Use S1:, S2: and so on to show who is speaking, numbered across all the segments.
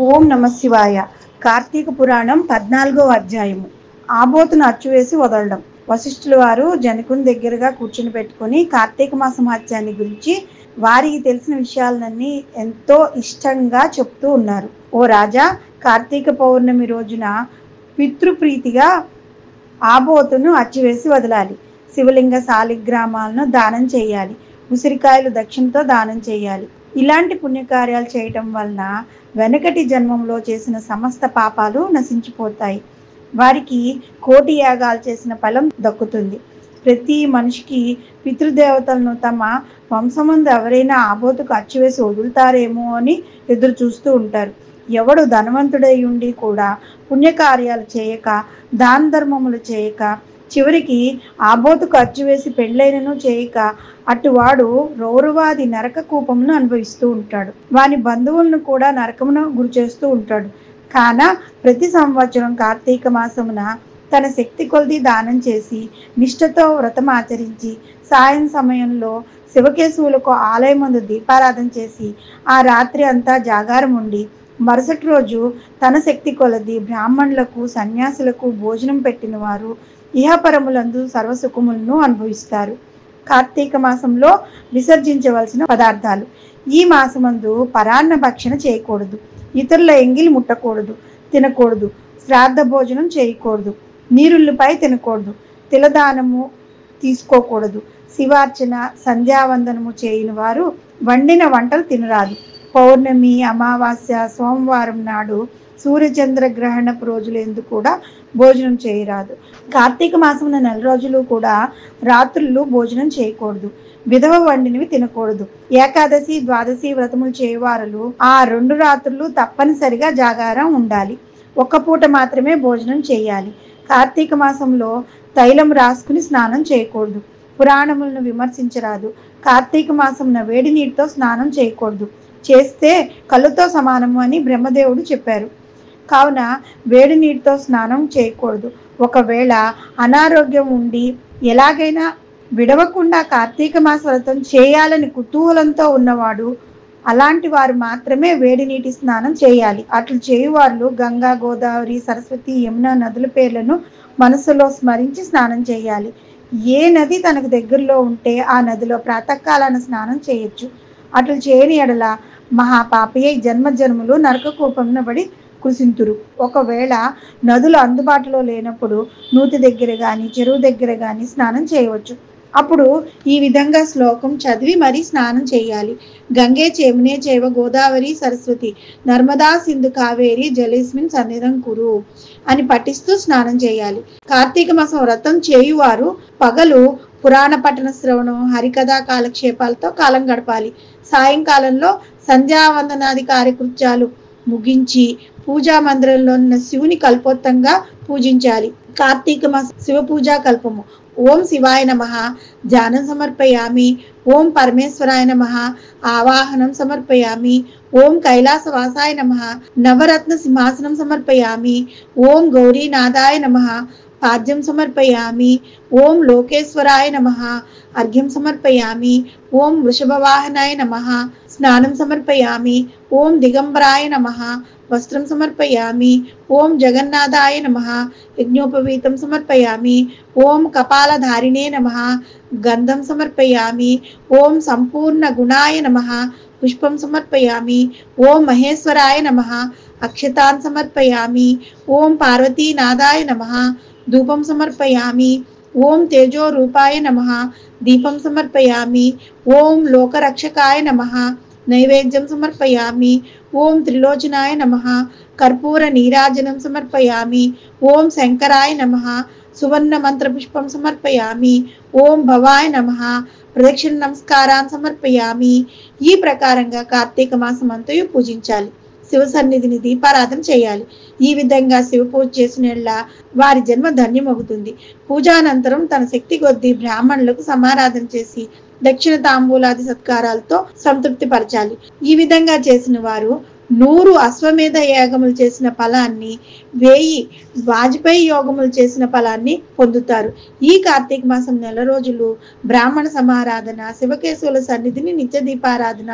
S1: ఓం నమ శివాయ. కార్తీక పురాణం 14వ అధ్యాయము. ఆబోతును అచ్చువేసి వదలడం. వశిష్ఠుల వారు జనకుని దగ్గరగా కూర్చుని పెట్టుకుని కార్తీక మాస మహత్యాన్ని గురించి వారికి తెలిసిన విషయాలన్నీ ఎంతో ఇష్టంగా చెప్తూ ఉన్నారు. ఓ రాజా, కార్తీక పౌర్ణమి రోజున పితృప్రీతిగా ఆబోతును అచ్చివేసి వదలాలి. శివలింగ శాలిగ్రామాలను దానం చేయాలి. ఉసిరికాయలు దక్షిణతో దానం చేయాలి. ఇలాంటి పుణ్యకార్యాలు చేయటం వలన వెనకటి జన్మంలో చేసిన సమస్త పాపాలు నశించిపోతాయి. వారికి కోటి యాగాలు చేసిన ఫలం దక్కుతుంది. ప్రతి మనిషికి పితృదేవతలను తమ వంశమందు ఎవరైనా ఆబోతుకు అచ్చివేసి వదులుతారేమో అని ఎదురు చూస్తూ ఉంటారు. ఎవడు ధనవంతుడై ఉండి కూడా పుణ్యకార్యాలు చేయక, దాన ధర్మములు చేయక, చివరికి ఆబోతుకు అచ్చివేసి పెళ్ళైనను చేయక అటువాడు రౌరవాది నరక కూపమును అనుభవిస్తూ ఉంటాడు. వాని బంధువులను కూడా నరకమును గురి చేస్తూ ఉంటాడు. కాన ప్రతి సంవత్సరం కార్తీక మాసమున తన శక్తి కొలది దానం చేసి, నిష్ఠతో వ్రతం ఆచరించి, సాయం సమయంలో శివకేశవులకు ఆలయమందు దీపారాధన చేసి, ఆ రాత్రి అంతా జాగారం ఉండి, మరుసటి రోజు తన శక్తి కొలది బ్రాహ్మణులకు, సన్యాసులకు భోజనం పెట్టిన వారు ఇహపరములందు సర్వసుఖములను అనుభవిస్తారు. కార్తీక మాసంలో విసర్జించవలసిన పదార్థాలు. ఈ మాసమందు పరాన్న భక్షణ చేయకూడదు. ఇతరుల ఎంగిలి ముట్టకూడదు, తినకూడదు. శ్రాద్ధ భోజనం చేయకూడదు. నీరుళ్ళపై తినకూడదు. తిలదానము తీసుకోకూడదు. శివార్చన, సంధ్యావందనము చేయని వారు వండిన వంటలు తినరాదు. పౌర్ణమి, అమావాస్య, సోమవారం నాడు సూర్యచంద్ర గ్రహణపు రోజులందు కూడా భోజనం చేయరాదు. కార్తీక మాసం నెల రోజులు కూడా రాత్రులు భోజనం చేయకూడదు. విధవ వండినవి తినకూడదు. ఏకాదశి, ద్వాదశి వ్రతములు చేయవారులు ఆ 2 రాత్రులు తప్పనిసరిగా జాగారం ఉండాలి. ఒక్క పూట మాత్రమే భోజనం చేయాలి. కార్తీక మాసంలో తైలం రాసుకుని స్నానం చేయకూడదు. పురాణములను విమర్శించరాదు. కార్తీక మాసంన వేడి నీటితో స్నానం చేయకూడదు. చేస్తే కళ్ళుతో సమానము అని బ్రహ్మదేవుడు చెప్పారు. కావున వేడి నీటితో స్నానం చేయకూడదు. ఒకవేళ అనారోగ్యం ఉండి ఎలాగైనా విడవకుండా కార్తీక మాస వ్రతం చేయాలని కుతూహలంతో ఉన్నవాడు, అలాంటి వారు మాత్రమే వేడి నీటి స్నానం చేయాలి. అట్లు చేయువారు గంగా, గోదావరి, సరస్వతి, యమున నదుల పేర్లను మనసులో స్మరించి స్నానం చేయాలి. ఏ నది తనకు దగ్గరలో ఉంటే ఆ నదిలో ప్రాతకాలాన స్నానం చేయొచ్చు. అట్లు చేయని ఎడల మహాపాపయ్య జన్మజన్మలు నరక కూపమున పడి కుసింతురు. ఒకవేళ నదులు అందుబాటులో లేనప్పుడు నూతి దగ్గర కానీ, చెరువు దగ్గర కానీ స్నానం చేయవచ్చు. అప్పుడు ఈ విధంగా శ్లోకం చదివి మరీ స్నానం చేయాలి. గంగే చేమునే చేవ గోదావరి సరస్వతి నర్మదా సింధు కావేరి జలేస్మిన్ సన్నిధం కురు అని పఠిస్తూ స్నానం చేయాలి. కార్తీక మాసం వ్రతం చేయువారు పగలు పురాణ పఠన శ్రవణం, హరికథా కాలక్షేపాలతో కాలం గడపాలి. సాయంకాలంలో సంధ్యావందనాది కార్యకృత్యాలు ముగించి పూజా మందిరంలో ఉన్న శివుని కల్పోత్తంగా పూజించాలి. కార్తీక మాస శివ పూజా కల్పము. ఓం శివాయ నమః ధ్యానం సమర్పయామి. ఓం పరమేశ్వరాయ నమః ఆవాహనం సమర్పయామి. ఓం కైలాసవాసాయ నమః నవరత్న సింహాసనం సమర్పయామి. ఓం గౌరీనాథాయ నమః పాద్యం సమర్పయామి. ఓం లోకేశ్వరాయ నమః అర్ఘ్యం సమర్పయామి. ఓం వృషభవాహనాయ నమః స్నానం సమర్పయామి. ఓం దిగంబరాయ నమః వస్త్రం సమర్పయామి. ఓం జగన్నాథాయ నమః యజ్ఞోపవీతం సమర్పయామి. ఓం కపాలధారిణే నమః గంధం సమర్పయామి. ఓం సంపూర్ణ గుణాయ నమః పుష్పం సమర్పయామి. ఓం మహేశ్వరాయ నమః అక్షతాన్ సమర్పయామి. ఓం పార్వతీనాథాయ నమః ధూపం సమర్పయామి. ఓం తేజో రూపాయ నమః దీపం సమర్పయామి. ఓం లోకరక్షకాయ నమః నైవేద్యం సమర్పయామి. ఓం త్రిలోచనాయ నమః కర్పూర నీరాజనం సమర్పయామి. ఓం శంకరాయ నమః సువర్ణ మంత్ర పుష్పం సమర్పయామి. ఓం భవాయ నమః ప్రదక్షిణ నమస్కారాన్ని సమర్పయామి. ఈ ప్రకారంగా కార్తీక మాసం అంతయు పూజించాలి. శివ సన్నిధిని దీపారాధన చేయాలి. ఈ విధంగా శివ పూజ చేసిన వారి జన్మ ధన్యమవుతుంది. పూజానంతరం తన శక్తి కొద్దీ బ్రాహ్మణులకు సమారాధన చేసి దక్షిణ తాంబూలాది సత్కారాలతో సంతృప్తి పరచాలి. ఈ విధంగా చేసిన వారు 100 అశ్వమేధ యాగములు చేసిన ఫలాన్ని, 1000 వాజపేయి యోగములు చేసిన ఫలాన్ని పొందుతారు. ఈ కార్తీక మాసం నెల రోజులు బ్రాహ్మణ సమారాధన, శివకేశవుల సన్నిధిని నిత్య దీపారాధన,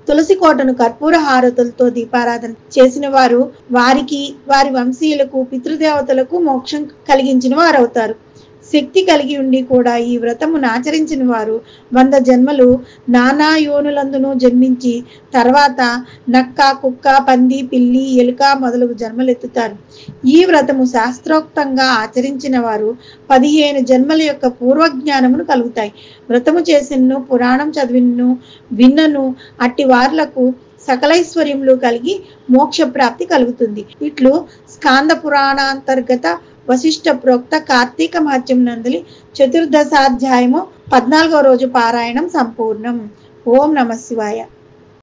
S1: తులసి కోటను కర్పూర హారతులతో దీపారాధన చేసిన వారు వారికి వారి వంశీయులకు పితృదేవతలకు మోక్షం కలిగించిన వారవుతారు. శక్తి కలిగి ఉండి కూడా ఈ వ్రతమును ఆచరించిన వారు 100 జన్మలు నానా యోనులందును జన్మించి తర్వాత నక్క, కుక్క, పంది, పిల్లి, ఎలుక మొదలగు జన్మలెత్తుతారు. ఈ వ్రతము శాస్త్రోక్తంగా ఆచరించిన వారు 15 జన్మల యొక్క పూర్వజ్ఞానమును కలుగుతాయి. వ్రతము చేసినను పురాణం చదివినను విన్నను అట్టి వార్లకు సకలైశ్వర్యములు కలిగి మోక్ష ప్రాప్తి కలుగుతుంది. ఇట్లు స్కాంద పురాణాంతర్గత వశిష్ఠ ప్రోక్త కార్తీక మహత్యం నందలి చతుర్దశాధ్యాయము 14వ రోజు పారాయణం సంపూర్ణం. ఓం నమ శివాయ.